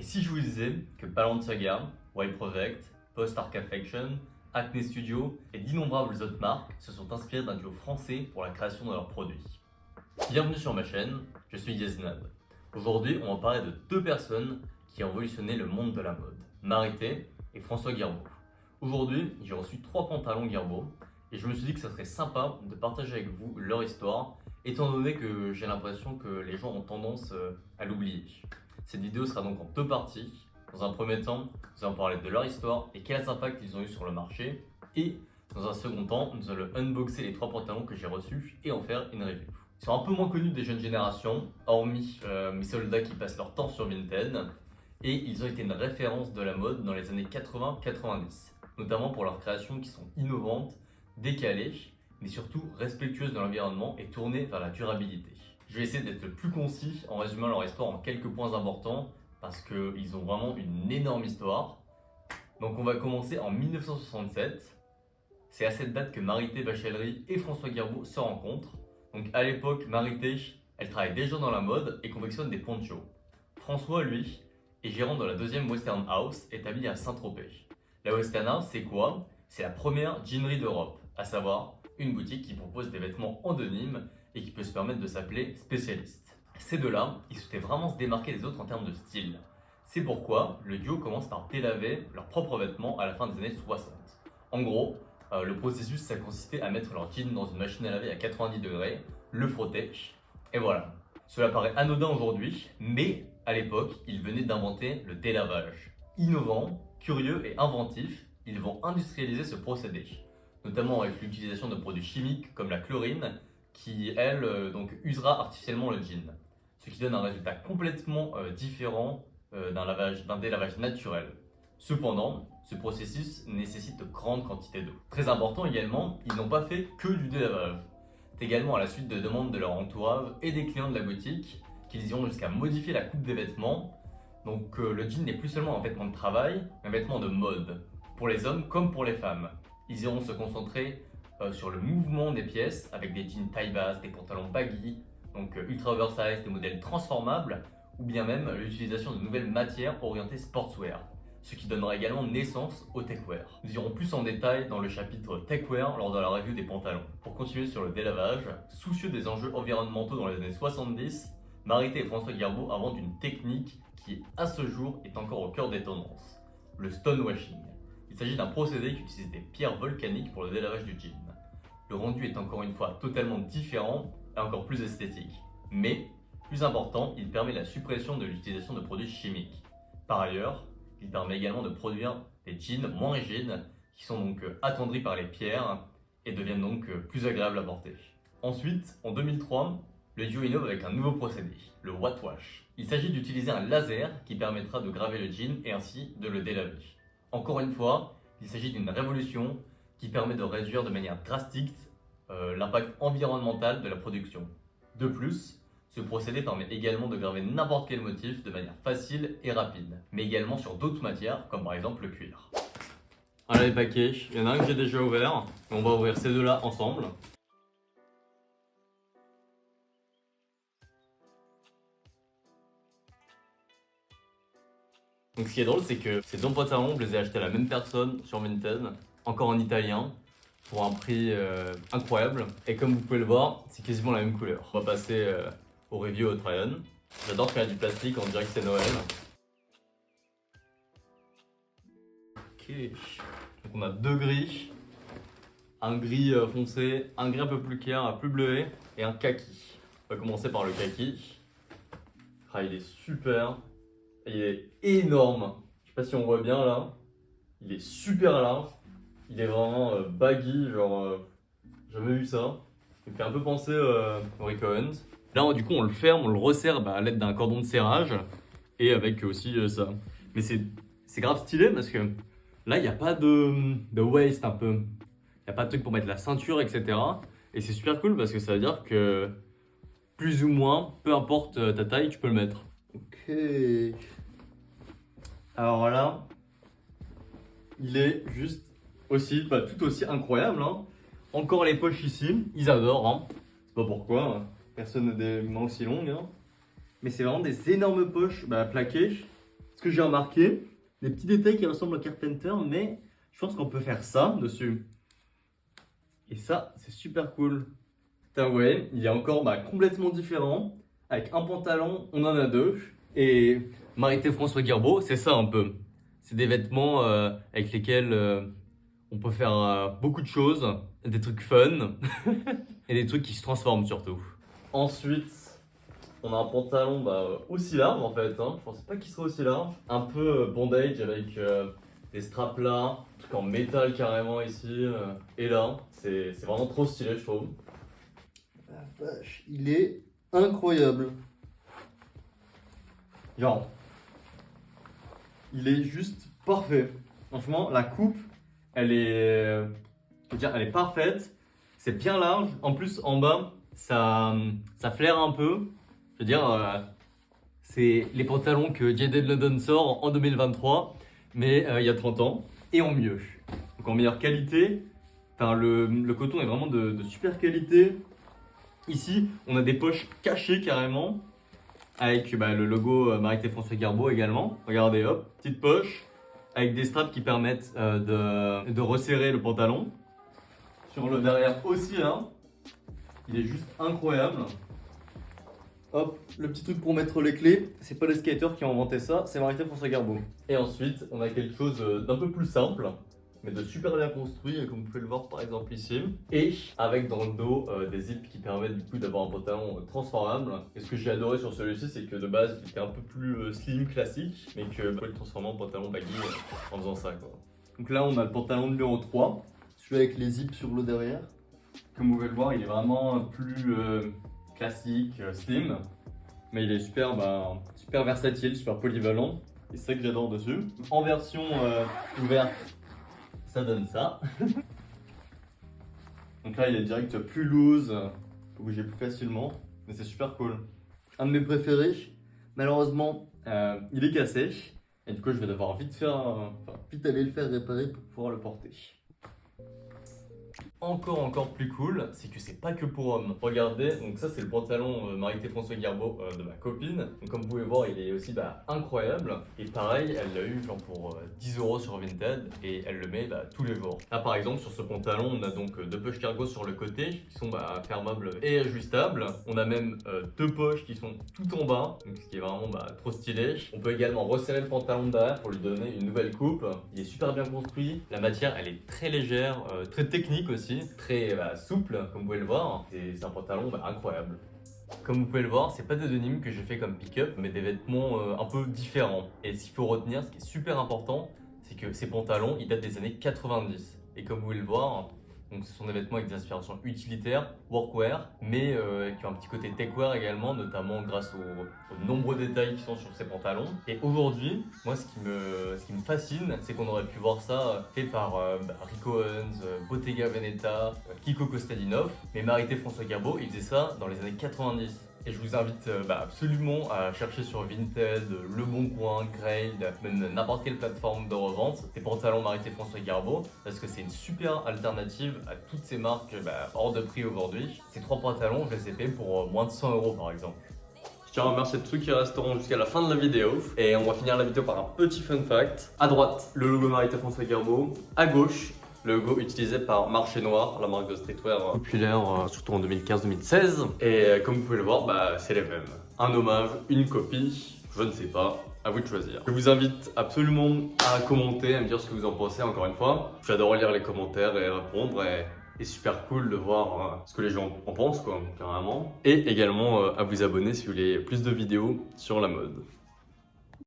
si je vous disais que Balenciaga, Y Project, Post Arc Affection, Acne Studio et d'innombrables autres marques se sont inspirées d'un duo français pour la création de leurs produits. Bienvenue sur ma chaîne, je suis Yeznab. Aujourd'hui, on va parler de deux personnes qui ont révolutionné le monde de la mode, Marité et François Guirabeau. Aujourd'hui, j'ai reçu 3 pantalons Guirabeau et je me suis dit que ça serait sympa de partager avec vous leur histoire, étant donné que j'ai l'impression que les gens ont tendance à l'oublier. Cette vidéo sera donc en 2 parties. Dans un premier temps, nous allons parler de leur histoire et quels impacts ils ont eu sur le marché. Et dans un second temps, nous allons unboxer les 3 pantalons que j'ai reçus et en faire une review. Ils sont un peu moins connus des jeunes générations, hormis mes soldats qui passent leur temps sur Vinted. Et ils ont été une référence de la mode dans les années 80-90, notamment pour leurs créations qui sont innovantes, décalées, mais surtout respectueuses de l'environnement et tournées vers la durabilité. Je vais essayer d'être le plus concis en résumant leur histoire en quelques points importants parce qu'ils ont vraiment une énorme histoire. Donc on va commencer en 1967. C'est à cette date que Marité Bachellery et François Guirabeau se rencontrent. Donc à l'époque, Marité, elle travaille déjà dans la mode et confectionne des ponchos. François, lui, est gérant de la deuxième Western House établie à Saint-Tropez. La Western House, c'est quoi? C'est la première jeanerie d'Europe, à savoir une boutique qui propose des vêtements en denim et qui peut se permettre de s'appeler spécialiste. Ces deux-là, ils souhaitaient vraiment se démarquer des autres en termes de style. C'est pourquoi le duo commence par délaver leurs propres vêtements à la fin des années 60. En gros, le processus, ça consistait à mettre leur jean dans une machine à laver à 90 degrés, le frotter, et voilà. Cela paraît anodin aujourd'hui, mais à l'époque, ils venaient d'inventer le délavage. Innovant, curieux et inventif, ils vont industrialiser ce procédé, notamment avec l'utilisation de produits chimiques comme la chlorine, qui elle usera artificiellement le jean, ce qui donne un résultat complètement différent d'un délavage naturel. Cependant, ce processus nécessite de grandes quantités d'eau. Très important également, ils n'ont pas fait que du délavage. C'est également à la suite de demandes de leur entourage et des clients de la boutique qu'ils iront jusqu'à modifier la coupe des vêtements. Donc le jean n'est plus seulement un vêtement de travail, mais un vêtement de mode, pour les hommes comme pour les femmes. Ils iront se concentrer sur le mouvement des pièces avec des jeans taille basse, des pantalons baggy, donc ultra oversize, des modèles transformables, ou bien même l'utilisation de nouvelles matières orientées sportswear, ce qui donnera également naissance au techwear. Nous irons plus en détail dans le chapitre techwear lors de la review des pantalons. Pour continuer sur le délavage, soucieux des enjeux environnementaux dans les années 70, Marité et François Guirabeau inventent une technique qui, à ce jour, est encore au cœur des tendances, le stonewashing. Il s'agit d'un procédé qui utilise des pierres volcaniques pour le délavage du jean. Le rendu est encore une fois totalement différent et encore plus esthétique. Mais, plus important, il permet la suppression de l'utilisation de produits chimiques. Par ailleurs, il permet également de produire des jeans moins rigides qui sont donc attendris par les pierres et deviennent donc plus agréables à porter. Ensuite, en 2003, le duo innove avec un nouveau procédé, le White Wash. Il s'agit d'utiliser un laser qui permettra de graver le jean et ainsi de le délaver. Encore une fois, il s'agit d'une révolution qui permet de réduire de manière drastique l'impact environnemental de la production. De plus, ce procédé permet également de graver n'importe quel motif de manière facile et rapide, mais également sur d'autres matières comme par exemple le cuir. Voilà les paquets, il y en a un que j'ai déjà ouvert, et on va ouvrir ces deux-là ensemble. Donc ce qui est drôle, c'est que ces deux pantalons, je les ai achetés à la même personne sur Vinted, encore en italien, pour un prix incroyable. Et comme vous pouvez le voir, c'est quasiment la même couleur. On va passer au review, au try-on. J'adore quand il y a du plastique, on dirait que c'est Noël. Ok, donc on a 2 gris. Un gris foncé, un gris un peu plus clair, un plus bleuet, et un kaki. On va commencer par le kaki. Ah, il est super. Il est énorme. Je sais pas si on voit bien là. Il est super large. Il est vraiment baggy, genre jamais vu ça. Il me fait un peu penser au Rick Owens. Là, du coup, on le ferme, on le resserre à l'aide d'un cordon de serrage et avec aussi ça. Mais c'est grave stylé parce que là, il n'y a pas de waist un peu. Il n'y a pas de truc pour mettre la ceinture, etc. Et c'est super cool parce que ça veut dire que plus ou moins, peu importe ta taille, tu peux le mettre. Ok. Alors là, il est juste aussi, tout aussi incroyable. Hein. Encore les poches ici, ils adorent. Hein. C'est pas pourquoi, personne n'a des mains aussi longues. Hein. Mais c'est vraiment des énormes poches plaquées. Ce que j'ai remarqué, des petits détails qui ressemblent au Carpenter, mais je pense qu'on peut faire ça dessus. Et ça, c'est super cool. Putain, ouais, il est encore complètement différent. Avec un pantalon, on en a deux. Et Marité François Guerbeau, c'est ça un peu. C'est des vêtements avec lesquels on peut faire beaucoup de choses, des trucs fun et des trucs qui se transforment surtout. Ensuite, on a un pantalon aussi large en fait. Je pensais pas qu'il serait aussi large. Un peu bondage avec des straps là, un truc en métal carrément ici. Et là, c'est vraiment trop stylé, je trouve. La vache, il est incroyable. Genre, il est juste parfait. Franchement, la coupe, elle est, elle est parfaite. C'est bien large. En plus, en bas, ça flaire un peu. Je veux dire, c'est les pantalons que Jaded London sort en 2023, mais il y a 30 ans, et en mieux. Donc en meilleure qualité. Enfin, le coton est vraiment de super qualité. Ici, on a des poches cachées carrément, avec le logo Marité François Guerbeau également. Regardez, hop, petite poche, avec des straps qui permettent de resserrer le pantalon. Sur le derrière aussi, là, il est juste incroyable. Hop, le petit truc pour mettre les clés, c'est pas les skaters qui ont inventé ça, c'est Marité François Guerbeau. Et ensuite, on a quelque chose d'un peu plus simple, mais de super bien construit, comme vous pouvez le voir par exemple ici. Et avec dans le dos des zips qui permettent du coup d'avoir un pantalon transformable. Et ce que j'ai adoré sur celui-ci, c'est que de base, il était un peu plus slim, classique, mais que vous pouvez le transformer en pantalon baggy en faisant ça, quoi. Donc là, on a le pantalon numéro 3, celui avec les zips sur le derrière. Comme vous pouvez le voir, il est vraiment plus classique, slim, mais il est super versatile, super polyvalent, et c'est ça que j'adore dessus. En version ouverte, ça donne ça. Donc là, il est direct plus loose, faut bouger plus facilement, mais c'est super cool. Un de mes préférés, malheureusement, il est cassé, et du coup, je vais devoir vite aller le faire réparer pour pouvoir le porter. Encore plus cool, c'est que c'est pas que pour hommes. Regardez, donc ça c'est le pantalon Marité François Guerbeau de ma copine. Donc comme vous pouvez voir, il est aussi incroyable. Et pareil, elle l'a eu genre pour 10 € sur Vinted et elle le met tous les jours. Là par exemple, sur ce pantalon, on a donc deux poches cargo sur le côté qui sont fermables et ajustables. On a même deux poches qui sont tout en bas, donc ce qui est vraiment trop stylé. On peut également resserrer le pantalon derrière pour lui donner une nouvelle coupe. Il est super bien construit. La matière, elle est très légère, très technique aussi. Très souple, comme vous pouvez le voir. C'est un pantalon incroyable. Comme vous pouvez le voir, c'est pas des denims que j'ai fait comme pick-up, mais des vêtements un peu différents. Et ce qu'il faut retenir, ce qui est super important, c'est que ces pantalons, ils datent des années 90. Et comme vous pouvez le voir, donc ce sont des vêtements avec des inspirations utilitaires, workwear, mais qui ont un petit côté techwear également, notamment grâce aux nombreux détails qui sont sur ces pantalons. Et aujourd'hui, moi ce qui me fascine, c'est qu'on aurait pu voir ça fait par Rick Owens, Bottega Veneta, Kiko Kostadinov, mais Marité François Guerbeau, il faisait ça dans les années 90. Et je vous invite absolument à chercher sur Vinted, Le Bon Coin, Grailed, même n'importe quelle plateforme de revente, des pantalons Marité François Guerbeau, parce que c'est une super alternative à toutes ces marques hors de prix aujourd'hui. Ces trois pantalons, je les ai payés pour moins de 100 € par exemple. Je tiens à remercier tous ceux qui resteront jusqu'à la fin de la vidéo. Et on va finir la vidéo par un petit fun fact. À droite, le logo Marité François Guerbeau. À gauche, le logo utilisé par Marché Noir, la marque de streetwear populaire, surtout en 2015-2016. Et comme vous pouvez le voir, c'est les mêmes. Un hommage, une copie, je ne sais pas, à vous de choisir. Je vous invite absolument à commenter, à me dire ce que vous en pensez encore une fois. J'adore lire les commentaires et répondre. Et super cool de voir ce que les gens en pensent, carrément. Et également à vous abonner si vous voulez plus de vidéos sur la mode.